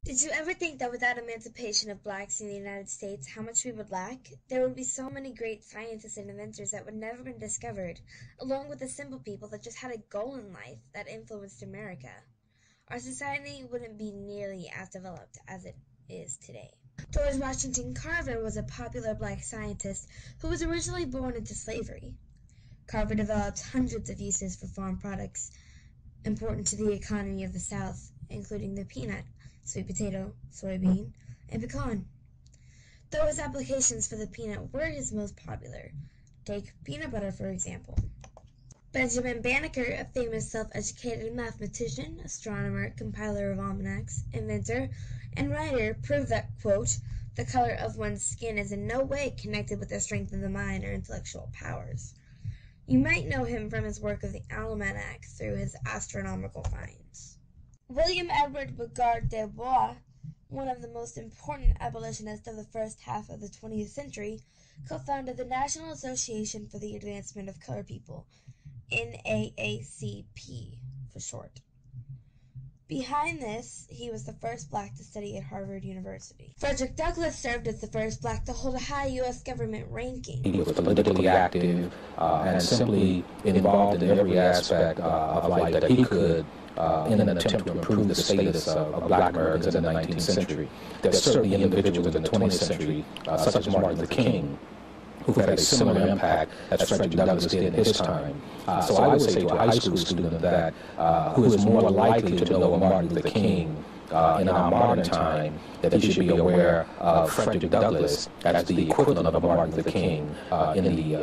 Did you ever think that without emancipation of blacks in the United States, how much we would lack? There would be so many great scientists and inventors that would never been discovered, along with the simple people that just had a goal in life that influenced America. Our society wouldn't be nearly as developed as it is today. George Washington Carver was a popular black scientist who was originally born into slavery. Carver developed hundreds of uses for farm products important to the economy of the South, including the peanut, sweet potato, soybean, and pecan. Though his applications for the peanut were his most popular. Take peanut butter, for example. Benjamin Banneker, a famous self-educated mathematician, astronomer, compiler of almanacs, inventor, and writer, proved that, quote, the color of one's skin is in no way connected with the strength of the mind or intellectual powers. You might know him from his work of the almanac through his astronomical finds. William Edward Bouguereau de Bois, one of the most important abolitionists of the first half of the 20th century, co-founded the National Association for the Advancement of Colored People, NAACP for short. Behind this, he was the first black to study at Harvard University. Frederick Douglass served as the first black to hold a high U.S. government ranking. He was politically active and simply involved in every aspect of life that he could in an attempt to improve the status of black Americans in the 19th century. There's certainly individuals in the 20th century, such as Martin Luther King, who had a similar impact as Frederick Douglass did in his time. So I would say to a high school student that who is more likely to know Martin Luther King in our modern time, that he should be aware of Frederick Douglass as the equivalent of Martin Luther King in the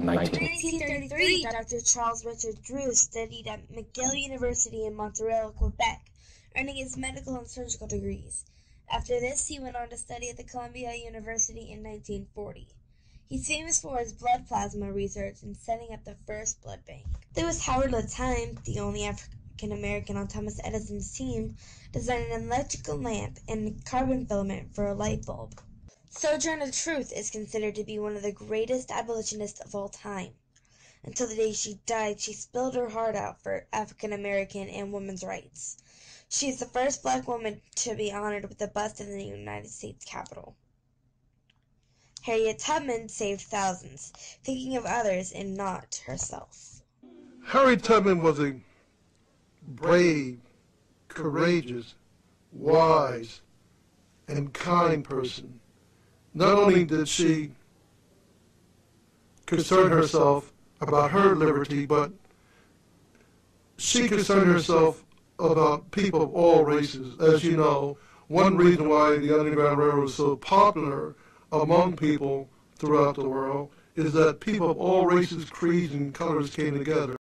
1933, Dr. Charles Richard Drew studied at McGill University in Montreal, Quebec, earning his medical and surgical degrees. After this, he went on to study at the Columbia University in 1940. He's famous for his blood plasma research and setting up the first blood bank. There was Howard LaTime, the only African-American on Thomas Edison's team, designed an electrical lamp and carbon filament for a light bulb. Sojourner Truth is considered to be one of the greatest abolitionists of all time. Until the day she died, she spilled her heart out for African-American and women's rights. She is the first black woman to be honored with a bust in the United States Capitol. Harriet Tubman saved thousands, thinking of others and not herself. Harriet Tubman was a brave, courageous, wise, and kind person. Not only did she concern herself about her liberty, but she concerned herself about people of all races. As you know, one reason why the Underground Railroad is so popular among people throughout the world is that people of all races, creeds, and colors came together.